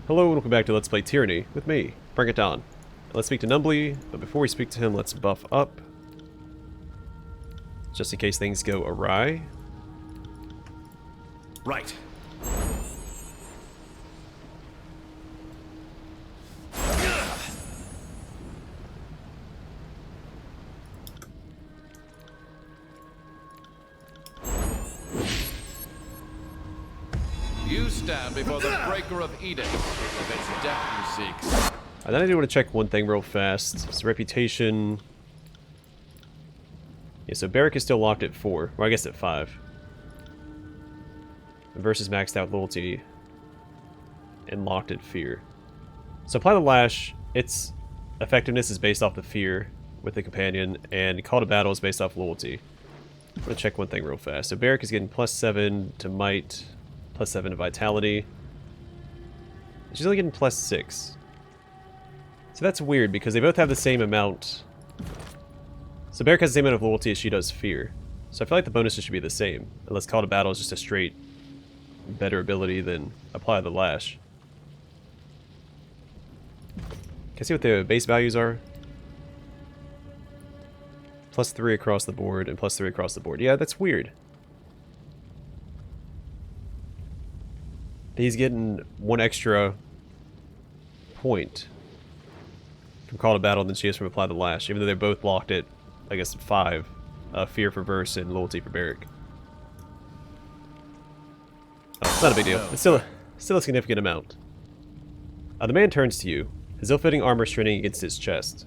Hello and welcome back to Let's Play Tyranny with me, Bring It On. Let's speak to Numbly, but before we speak to him, let's buff up. Just in case things go awry. Right. You stand before the breaker of edict. If it's death you seek. Then I do want to check one thing real fast. His reputation. Yeah, so Barrick is still locked at 4. Well, I guess at 5. Versus maxed out loyalty. And locked at fear. So apply the lash. Its effectiveness is based off the fear with the companion. And call to battle is based off loyalty. I'm going to check one thing real fast. So Barrick is getting +7 to might. +7 to vitality. She's only getting +6. So that's weird because they both have the same amount. So Barrick has the same amount of loyalty as she does fear. So I feel like the bonuses should be the same. Unless call to battle is just a straight better ability than apply the lash. Can I see what the base values are? +3 across the board and +3 across the board. Yeah, that's weird. He's getting 1 extra point from call to battle than she is from apply the lash, even though they're both locked at, I guess, 5. Fear for Verse and loyalty for Barrick. Oh, it's not a big deal. It's still a significant amount. The man turns to you, his ill-fitting armor straining against his chest.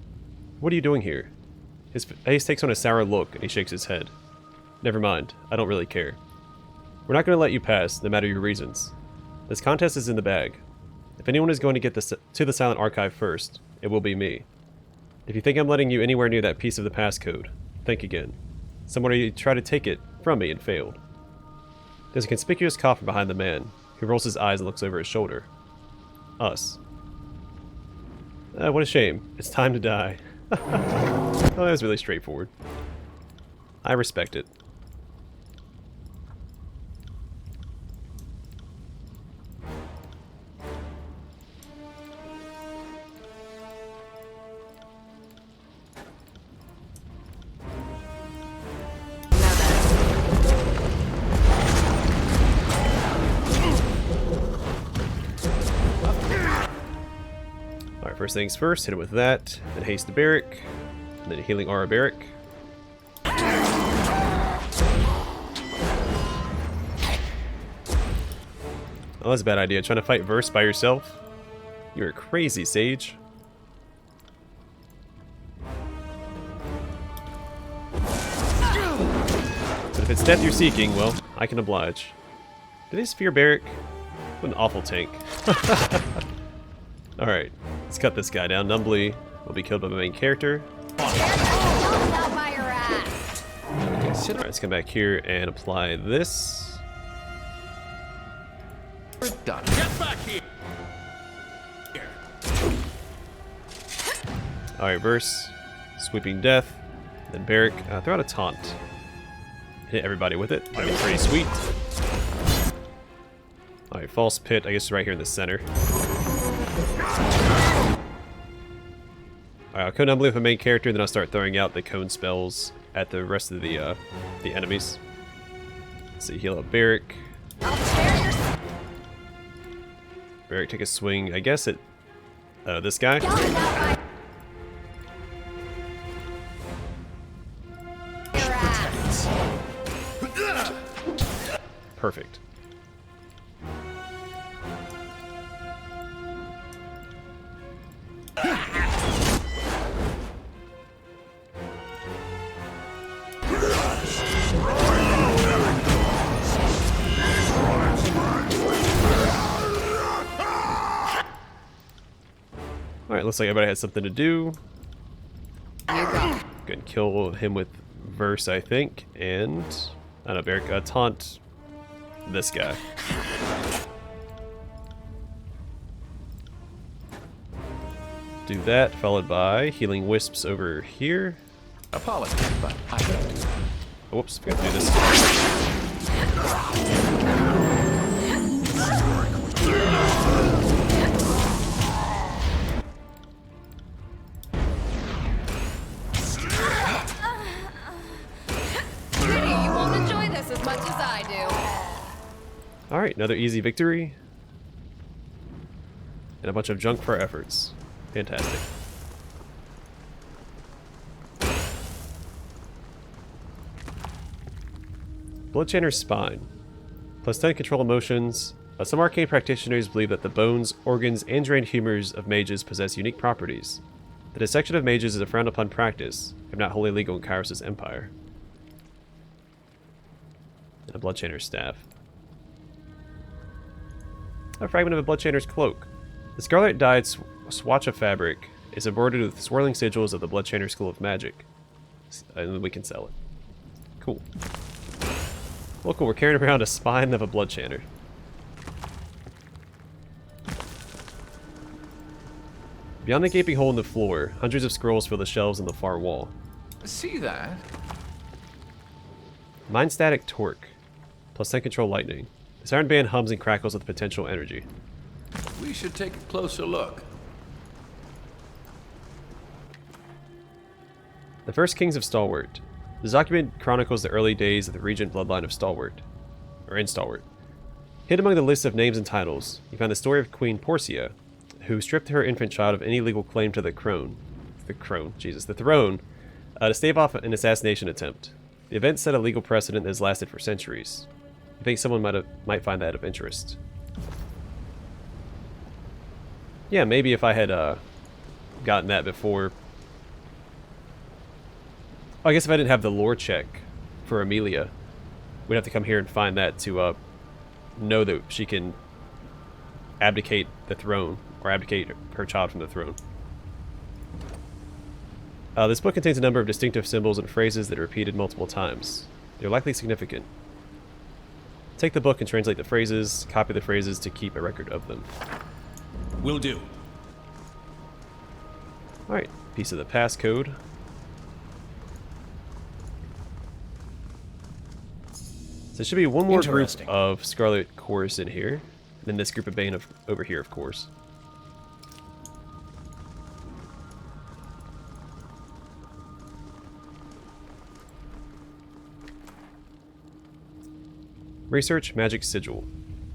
What are you doing here? His face takes on a sour look and he shakes his head. Never mind, I don't really care. We're not going to let you pass, no matter your reasons. This contest is in the bag. If anyone is going to get to the Silent Archive first, it will be me. If you think I'm letting you anywhere near that piece of the passcode, think again. Somebody tried to take it from me and failed. There's a conspicuous coffin behind the man, who rolls his eyes and looks over his shoulder. Us. What a shame. It's time to die. Oh, that was really straightforward. I respect it. First things first, hit him with that, then haste the Barrick, and then healing aura Barrick. Oh, that's a bad idea. Trying to fight Verse by yourself? You're crazy, Sage. But if it's death you're seeking, well, I can oblige. Did they fear Barrick? What an awful tank. Alright, let's cut this guy down. Numbly will be killed by my main character. Alright, let's come back here and apply this. We're done. Get back here. Alright, Verse. Sweeping death. Then Barrick. Throw out a taunt. Hit everybody with it. That'd be pretty sweet. Alright, false pit. I guess right here in the center. Alright, I'll cone Numbly with my main character, then I'll start throwing out the cone spells at the rest of the enemies. Let's see, heal up Barrick. Barrick take a swing, I guess, at this guy. Perfect. Alright, looks like everybody has something to do. Go ahead and kill him with Verse, I think. And, I don't know, Barrick, taunt this guy. Do that, followed by healing Wisps over here. Apologies, but I don't. Oh, whoops, forgot to do this. Alright, another easy victory. And a bunch of junk for our efforts. Fantastic. Bloodchainer's Spine. Plus 10 control emotions. Some arcane practitioners believe that the bones, organs, and drained humors of mages possess unique properties. The dissection of mages is a frowned upon practice, if not wholly legal in Kyros' empire. And a Bloodchainer's Staff. A fragment of a Bloodchainer's Cloak. The scarlet dyed swatch of fabric is embroidered with swirling sigils of the Bloodchainer School of Magic. And then we can sell it. Cool. Well, cool, we're carrying around a spine of a Bloodchainer. Beyond the gaping hole in the floor, hundreds of scrolls fill the shelves on the far wall. See that? Mind Static Torque. Plus 10 control lightning. This iron band hums and crackles with potential energy. We should take a closer look. The First Kings of Stalwart. This document chronicles the early days of the regent bloodline of Stalwart. Or in Stalwart. Hidden among the list of names and titles, you find the story of Queen Porcia, who stripped her infant child of any legal claim to the throne, to stave off an assassination attempt. The event set a legal precedent that has lasted for centuries. I think someone might find that of interest. Yeah, maybe if I had gotten that before. Oh, I guess if I didn't have the lore check for Amelia, we'd have to come here and find that to know that she can abdicate the throne, or abdicate her child from the throne. This book contains a number of distinctive symbols and phrases that are repeated multiple times. They're likely significant. Take the book and translate the phrases, copy the phrases to keep a record of them. Will do. Alright, piece of the passcode. So there should be one more group of Scarlet Chorus in here, and then this group of Bane over here, of course. Research Magic Sigil.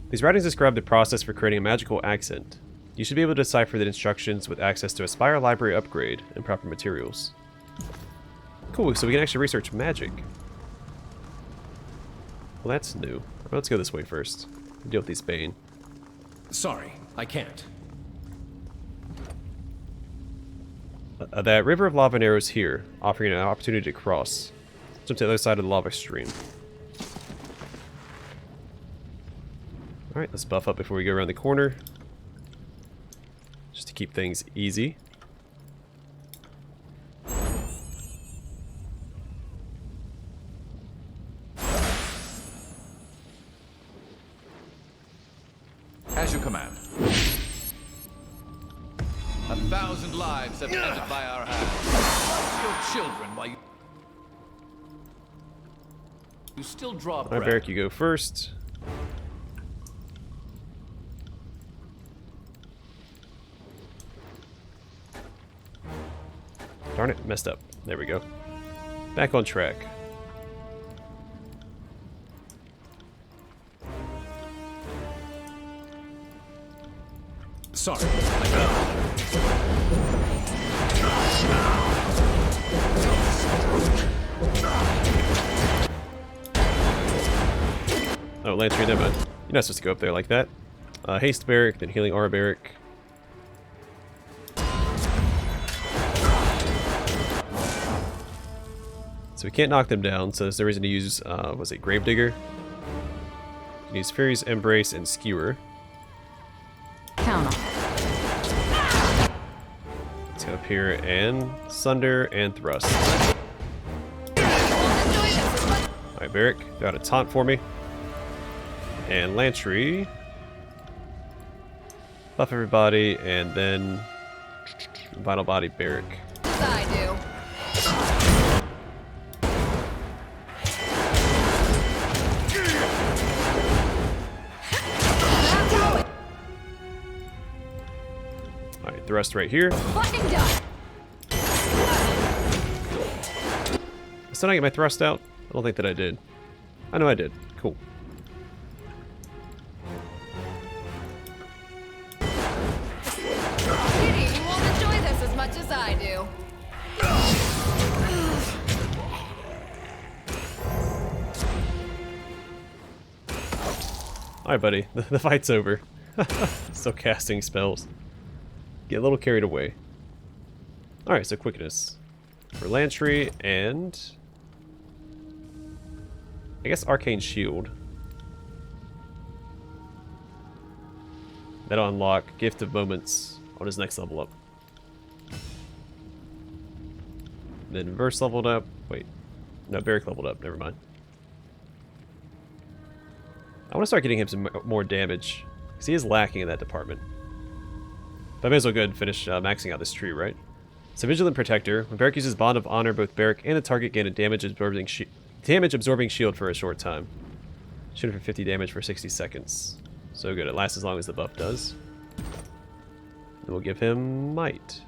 These writings describe the process for creating a magical accent. You should be able to decipher the instructions with access to a Spire library upgrade and proper materials. Cool, so we can actually research magic. Well, that's new. Let's go this way first. Deal with these Bane. Sorry, I can't. That river of lava narrows here, offering an opportunity to cross. Jump to the other side of the lava stream. Alright, let's buff up before we go around the corner. Just to keep things easy. As you command. 1,000 lives have ended by our hands. Your children, while you still draw breath. Alright, Barrick, you go first. Darn it, messed up. There we go. Back on track. Sorry, I can't. Oh, Lantry, never mind. You're not supposed to go up there like that. Haste Barrick, then Healing Aura Barrick. So we can't knock them down, so there's no reason to use, was it Gravedigger? You can use Fury's Embrace and Skewer. Count on. Let's go up here and Sunder and Thrust. Alright, Barrick, got a taunt for me. And Lantry. Buff everybody, and then Vital Body Barrick. I do. Alright, Thrust right here. Fucking done. Still not get my Thrust out? I don't think that I did. I know I did. Cool. Alright, buddy. The fight's over. Still casting spells. Get a little carried away. Alright, so quickness. For Lantry and... I guess Arcane Shield. That'll unlock Gift of Moments on his next level up. Then Verse leveled up. Wait. No, Barrick leveled up. Never mind. I want to start getting him some more damage, because he is lacking in that department. But I may as well go ahead and finish maxing out this tree, right? So Vigilant Protector. When Barrick uses Bond of Honor, both Barrick and the target gain a damage-absorbing shield for a short time. Shoot it for 50 damage for 60 seconds. So good. It lasts as long as the buff does. Then we'll give him Might.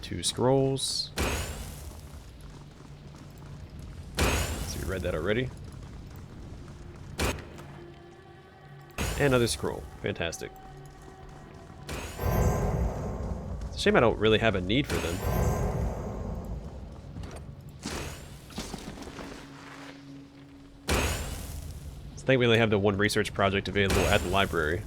Two scrolls. So we read that already. And another scroll. Fantastic. It's a shame I don't really have a need for them. I think we only have the one research project available at the library.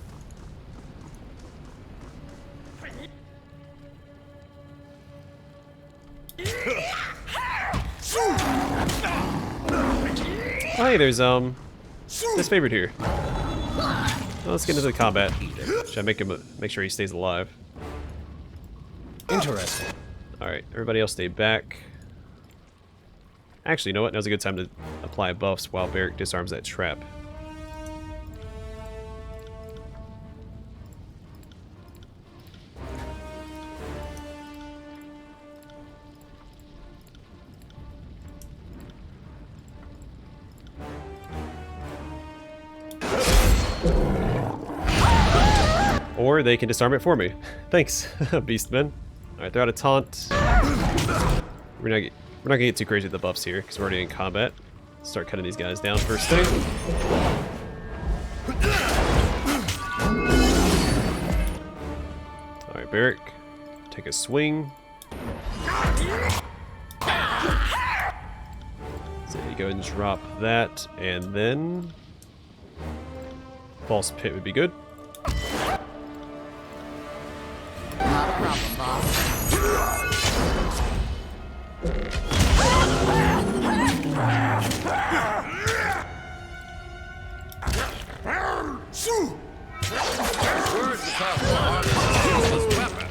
Oh, hey, there's this favorite here. Well, let's get into the combat. Should I make sure he stays alive? Interesting. Alright, everybody else stay back. Actually, you know what? Now's a good time to apply buffs while Barrick disarms that trap. Or they can disarm it for me. Thanks, Beastmen. Alright, they're out of taunt. We're not gonna get too crazy with the buffs here, because we're already in combat. Start cutting these guys down first thing. Alright, Barrick. Take a swing. So you go ahead and drop that, and then... False Pit would be good. Not a problem, boss. Words become hard as this weapon.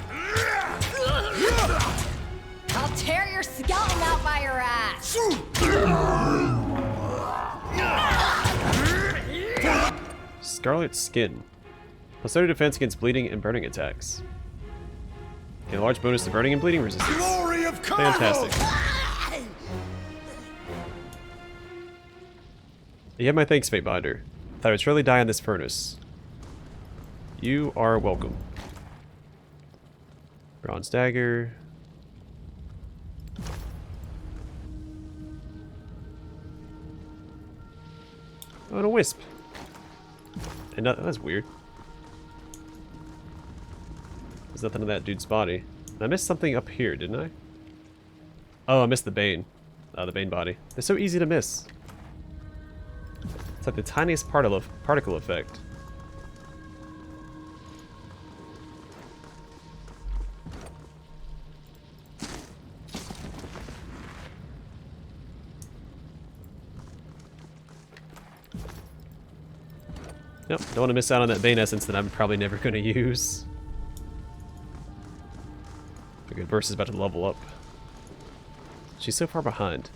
I'll tear your skeleton out by your ass. Scarlet Skin. Plus 30 defense against bleeding and burning attacks. Get a large bonus to burning and bleeding resistance. Glory of Kyros! Fantastic. You have my thanks, Fatebinder. Thought I would surely die in this furnace. You are welcome. Bronze dagger. Oh, and a wisp. And that's weird. There's nothing in that dude's body. I missed something up here, didn't I? Oh, I missed the Bane. The Bane body. They're so easy to miss. It's like the tiniest particle effect. Nope, don't want to miss out on that Bane essence that I'm probably never going to use. Okay, Verse is about to level up. She's so far behind.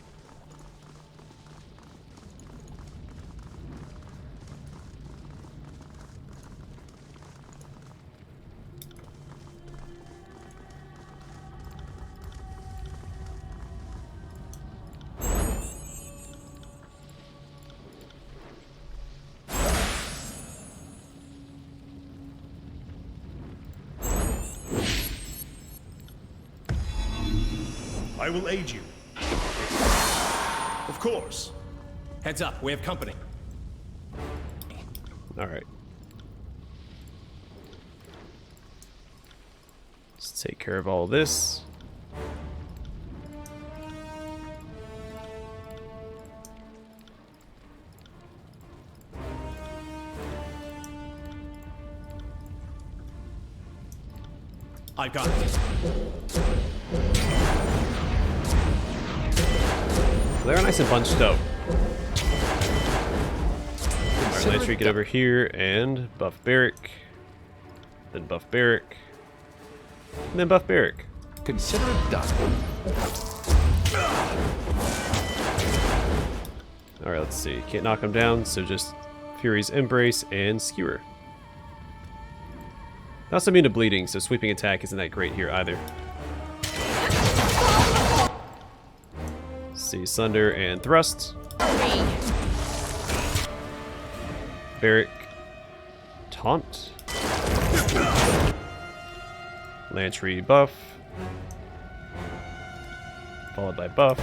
I will aid you. Of course. Heads up, we have company. Alright. Let's take care of all this. I've got it. They're nice and bunched up. Alright, Lantry, get over here and buff Barrick. Then buff Barrick. And then buff Barrick. Consider it done. Alright, let's see. Can't knock him down, so just Fury's Embrace and Skewer. Also immune to bleeding, so sweeping attack isn't that great here either. Let's see, Sunder and Thrust. Barrick. Taunt. Lantry buff. Followed by buff.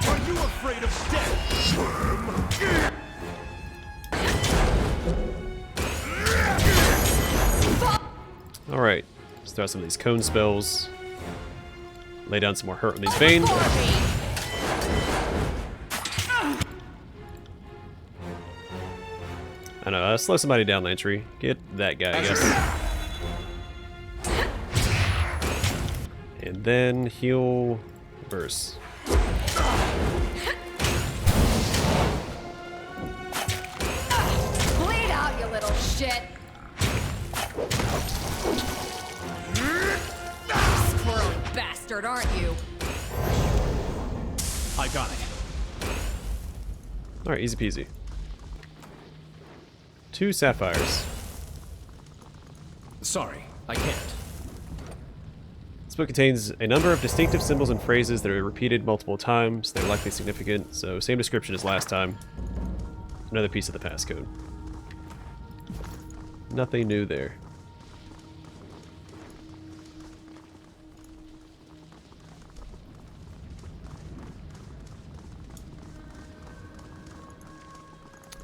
Are you afraid of death? Alright, let's throw out some of these cone spells. Lay down some more hurt on these Bane. I know, slow somebody down, Lantry. Get that guy, I guess. And then heal Verse. Bleed out, you little shit. Squirrely bastard, aren't you? I got it. Alright, easy peasy. 2 sapphires. Sorry, I can't. This book contains a number of distinctive symbols and phrases that are repeated multiple times. They're likely significant, so same description as last time. Another piece of the passcode. Nothing new there.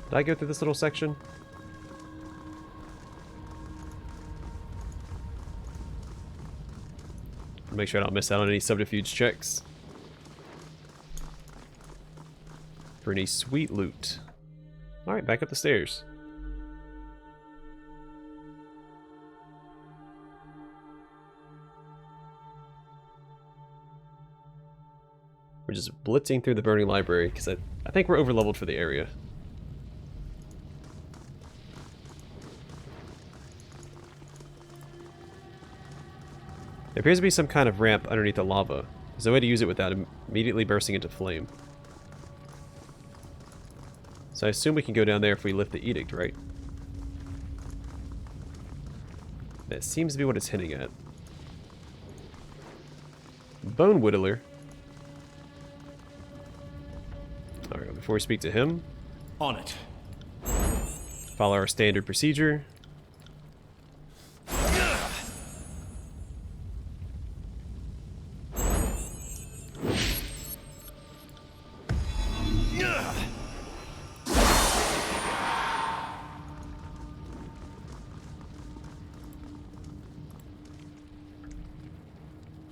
Did I go through this little section? Make sure I don't miss out on any subterfuge checks. For any sweet loot. Alright, back up the stairs. We're just blitzing through the burning library because I think we're overleveled for the area. There appears to be some kind of ramp underneath the lava. There's no way to use it without immediately bursting into flame. So I assume we can go down there if we lift the edict, right? That seems to be what it's hinting at. Bone Whittler. Alright, before we speak to him, On it. follow our standard procedure.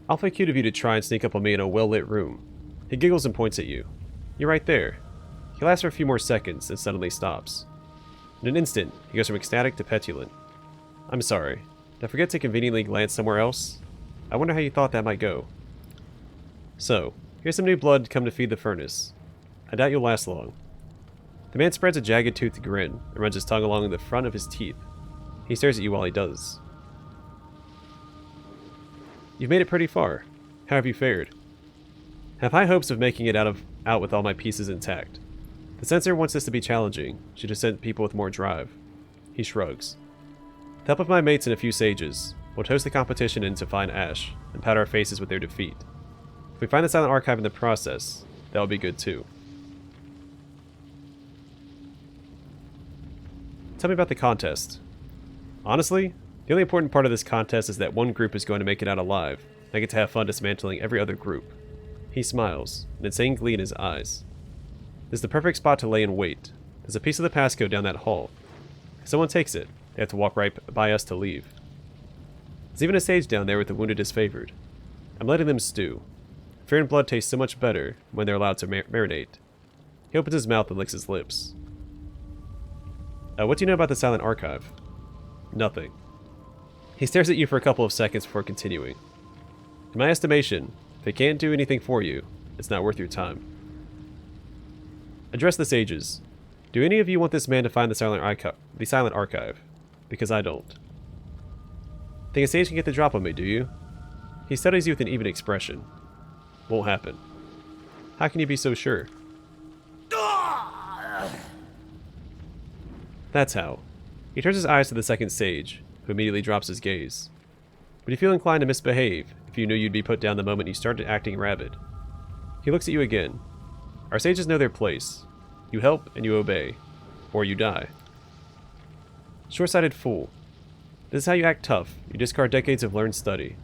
Awfully cute of you to try and sneak up on me in a well-lit room. He giggles and points at you. You're right there. He lasts for a few more seconds, then suddenly stops. In an instant, he goes from ecstatic to petulant. I'm sorry. Did I forget to conveniently glance somewhere else? I wonder how you thought that might go. So, here's some new blood come to feed the furnace. I doubt you'll last long. The man spreads a jagged-toothed grin and runs his tongue along the front of his teeth. He stares at you while he does. You've made it pretty far. How have you fared? Have high hopes of making it out with all my pieces intact. The censor wants this to be challenging. Should have sent people with more drive. He shrugs. With the help of my mates and a few sages, we'll toast the competition into fine ash and pat our faces with their defeat. If we find the silent archive in the process, that will be good too. Tell me about the contest. Honestly, the only important part of this contest is that one group is going to make it out alive. I get to have fun dismantling every other group. He smiles, an insane glee in his eyes. This is the perfect spot to lay in wait. There's a piece of the passcode down that hall. If someone takes it, they have to walk right by us to leave. There's even a sage down there with the wounded disfavored. I'm letting them stew. Fear and blood taste so much better when they're allowed to marinate. He opens his mouth and licks his lips. What do you know about the silent archive? Nothing. He stares at you for a couple of seconds before continuing. In my estimation, if it can't do anything for you, it's not worth your time. Address the sages. Do any of you want this man to find the silent archive? Because I don't. Think a sage can get the drop on me, do you? He studies you with an even expression. Won't happen. How can you be so sure? That's how. He turns his eyes to the second sage, who immediately drops his gaze. Would you feel inclined to misbehave if you knew you'd be put down the moment you started acting rabid? He looks at you again. Our sages know their place. You help and you obey, or you die. Short-sighted fool. This is how you act tough. You discard decades of learned study.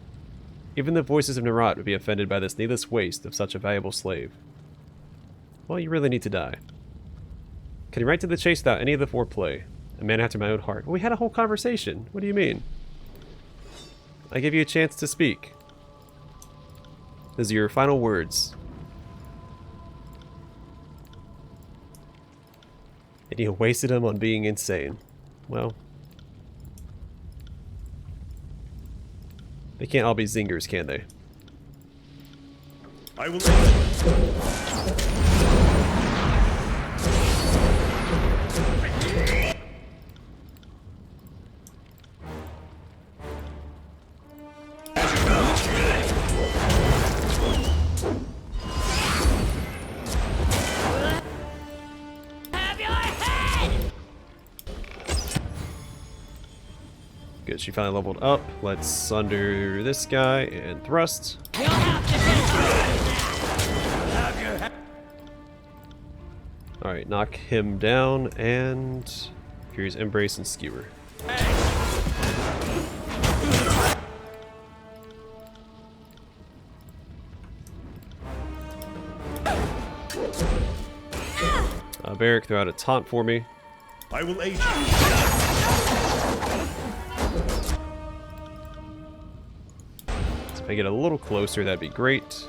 Even the voices of Narat would be offended by this needless waste of such a valuable slave. Well, you really need to die. Cutting right to the chase without any of the foreplay. A man after my own heart. Well, we had a whole conversation. What do you mean? I gave you a chance to speak. Those are your final words. And you wasted them on being insane. Well, they can't all be zingers, can they? I will. Good, she finally leveled up. Let's sunder this guy and thrust. Alright, knock him down and Fury's Embrace and Skewer. Barrick, throw out a taunt for me. I will aid you. So if I get a little closer, that'd be great.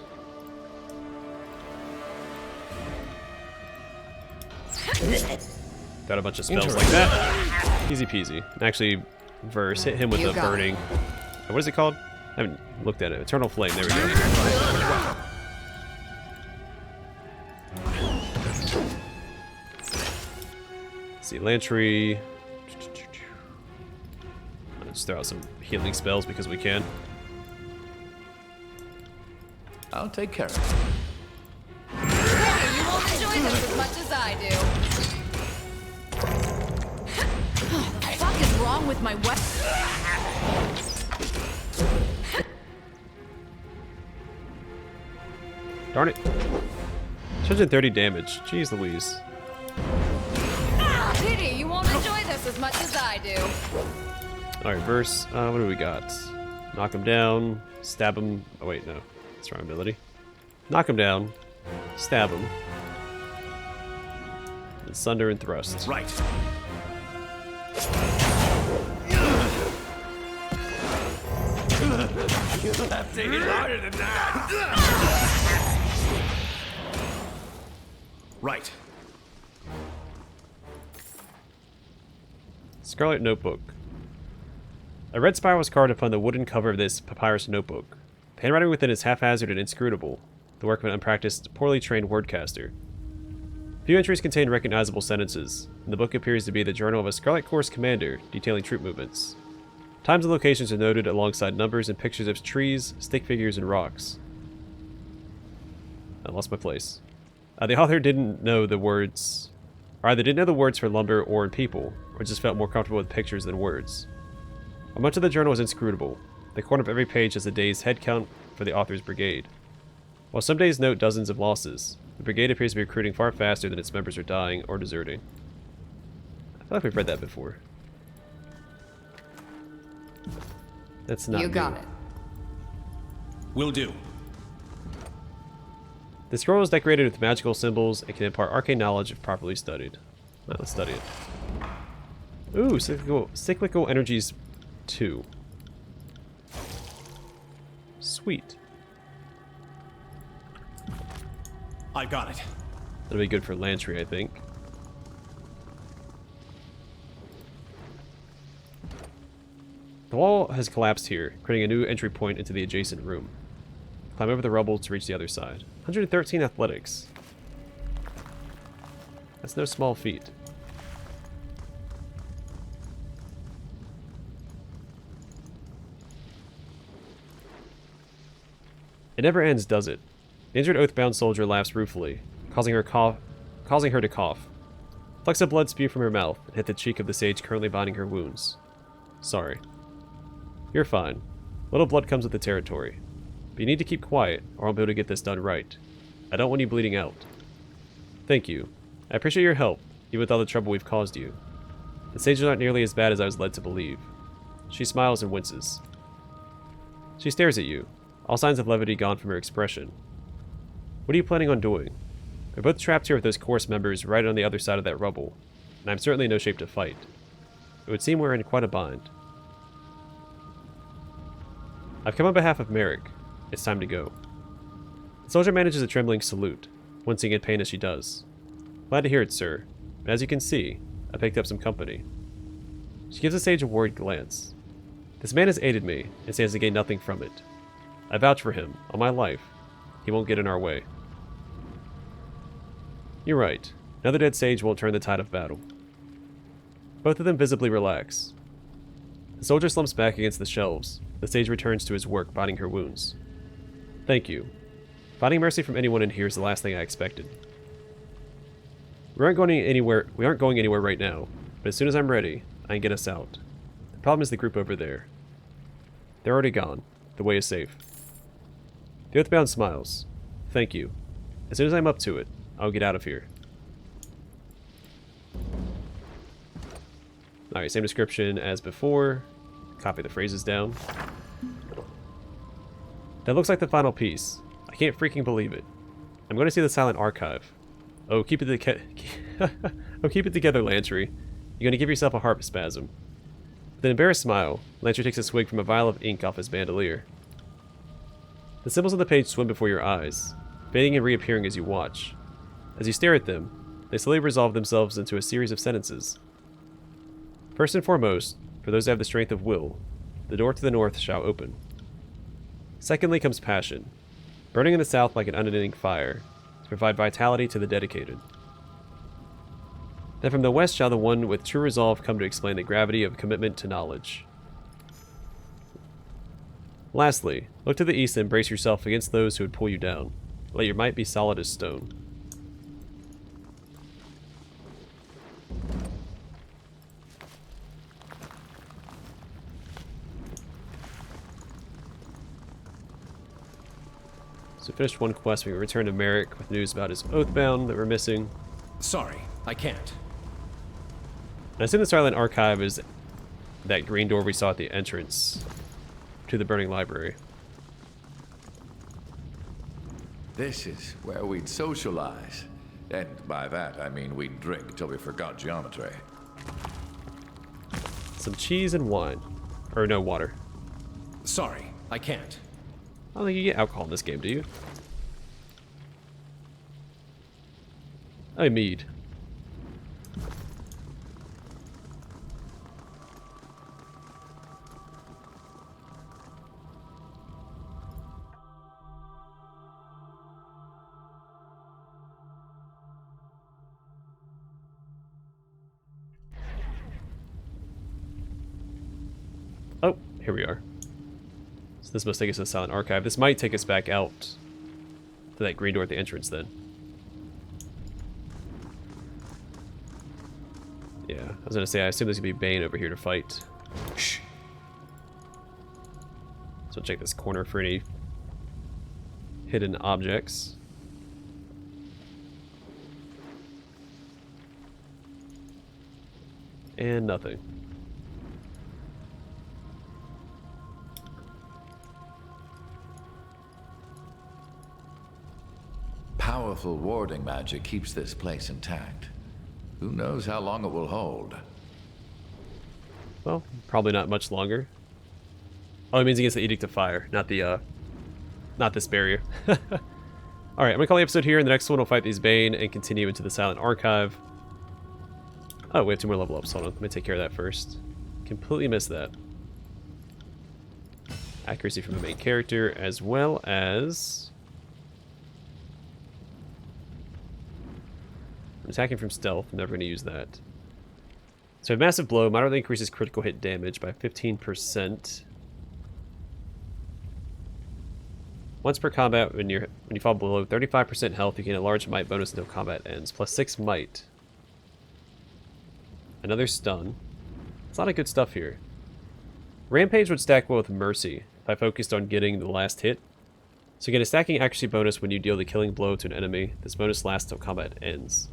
Got a bunch of spells like that. Easy peasy. Actually, verse, hit him with a burning... What is it called? I haven't looked at it. Eternal Flame, there we go. Let's see, Lantry. Let's throw out some healing spells because we can. I'll take care of it. You won't enjoy this as much as I do. What the fuck is wrong with my weapon? Darn it. 230 damage. Jeez Louise. Pity, you won't enjoy this as much as I do. Alright, verse. What do we got? Knock him down. Stab him. Oh, wait, no. That's the wrong ability. Knock him down. Stab him. And sunder and thrust. Right. You'll have to hit harder than that. Right. Scarlet Notebook. A red spiral was carved upon the wooden cover of this papyrus notebook. The handwriting within is haphazard and inscrutable, the work of an unpracticed, poorly trained wordcaster. Few entries contain recognizable sentences, and the book appears to be the journal of a Scarlet Chorus commander detailing troop movements. Times and locations are noted alongside numbers and pictures of trees, stick figures, and rocks. I lost my place. The author didn't know the words... or either didn't know the words for lumber or in people, or just felt more comfortable with pictures than words. While much of the journal is inscrutable, the corner of every page has a day's head count for the author's brigade. While some days note dozens of losses, the brigade appears to be recruiting far faster than its members are dying or deserting. I feel like we've read that before. That's not You got new. it. Will do. The scroll is decorated with magical symbols and can impart arcane knowledge if properly studied. Well, let's study it. Ooh, cyclical energies 2. Sweet. I got it. That'll be good for Lantry, I think. The wall has collapsed here, creating a new entry point into the adjacent room. Climb over the rubble to reach the other side. 113 athletics. That's no small feat. It never ends, does it? The injured Oathbound soldier laughs ruefully, causing her to cough. Flecks of blood spew from her mouth and hit the cheek of the sage currently binding her wounds. Sorry. You're fine. Little blood comes with the territory. But you need to keep quiet, or I won't be able to get this done right. I don't want you bleeding out. Thank you. I appreciate your help, even with all the trouble we've caused you. The sages aren't nearly as bad as I was led to believe. She smiles and winces. She stares at you, all signs of levity gone from her expression. What are you planning on doing? We're both trapped here with those Chorus members right on the other side of that rubble, and I'm certainly in no shape to fight. It would seem we're in quite a bind. I've come on behalf of Merrick. It's time to go. The soldier manages a trembling salute, wincing in pain as she does. Glad to hear it, sir, but as you can see, I picked up some company. She gives the sage a worried glance. This man has aided me, and stands to gain nothing from it. I vouch for him, on my life. He won't get in our way. You're right. Another dead sage won't turn the tide of battle. Both of them visibly relax. The soldier slumps back against the shelves. The sage returns to his work, binding her wounds. Thank you. Finding mercy from anyone in here is the last thing I expected. We aren't going anywhere right now, but as soon as I'm ready, I can get us out. The problem is the group over there. They're already gone. The way is safe. The Oathbound smiles. Thank you. As soon as I'm up to it, I'll get out of here. Alright, same description as before. Copy the phrases down. That looks like the final piece. I can't freaking believe it. I'm going to see the silent archive. Oh, keep it together, Lantry. You're going to give yourself a heart spasm. With an embarrassed smile, Lantry takes a swig from a vial of ink off his bandolier. The symbols on the page swim before your eyes, fading and reappearing as you watch. As you stare at them, they slowly resolve themselves into a series of sentences. First and foremost, for those who have the strength of will, the door to the north shall open. Secondly comes passion, burning in the south like an unending fire, to provide vitality to the dedicated. Then from the west shall the one with true resolve come to explain the gravity of commitment to knowledge. Lastly, look to the east and brace yourself against those who would pull you down. Let your might be solid as stone. So finished one quest, we return to Merrick with news about his Oathbound that we're missing. Sorry, I can't. And I assume the Scarlet Archive is that green door we saw at the entrance to the burning library. This is where we'd socialize. And by that, I mean we'd drink till we forgot geometry. Some cheese and wine. Or no, water. Sorry, I can't. I don't think you get alcohol in this game, do you? Oh, mead. Oh, here we are. So this must take us to the Silent Archive. This might take us back out to that green door at the entrance then. Yeah, I was gonna say, I assume there's gonna be Bane over here to fight. Shh. So check this corner for any hidden objects. And nothing. Powerful warding magic keeps this place intact. Who knows how long it will hold? Well, probably not much longer. Oh, it means against the Edict of Fire, not the, not this barrier. Alright, I'm gonna call the episode here. In the next one, we'll fight these Bane and continue into the Silent Archive. Oh, we have 2 more level ups. Hold on, let me take care of that first. Completely missed that. accuracy from the main character, as well as attacking from stealth. I'm never going to use that. So massive blow moderately increases critical hit damage by 15%. Once per combat, when you fall below 35% health, you gain a large might bonus until combat ends, plus 6 might. Another stun. It's a lot of good stuff here. Rampage would stack well with Mercy if I focused on getting the last hit. So you get a stacking accuracy bonus when you deal the killing blow to an enemy. This bonus lasts until combat ends.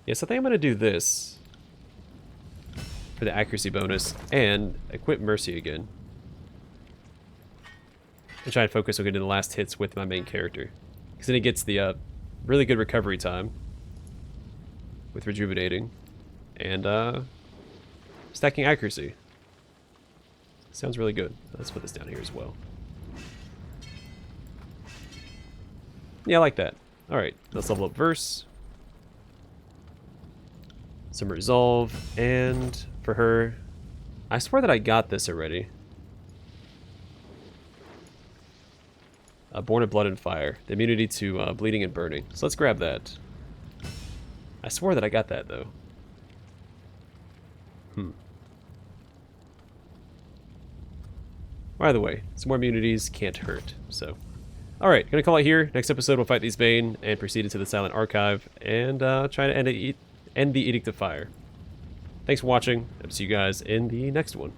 Yes, I think I'm going to do this for the accuracy bonus and equip Mercy again. And try and focus on getting the last hits with my main character. Because then it gets the really good recovery time with rejuvenating and stacking accuracy. Sounds really good. Let's put this down here as well. Yeah, I like that. Alright, let's level up Verse. Some Resolve, and for her, I swear that I got this already. Born of Blood and Fire, the immunity to bleeding and burning. So let's grab that. I swore that I got that though. By the way, some more immunities can't hurt. So, all right, gonna call it here. Next episode, we'll fight these Bane and proceed into the Silent Archive and try to end the Edict of Fire. Thanks for watching. I'll see you guys in the next one.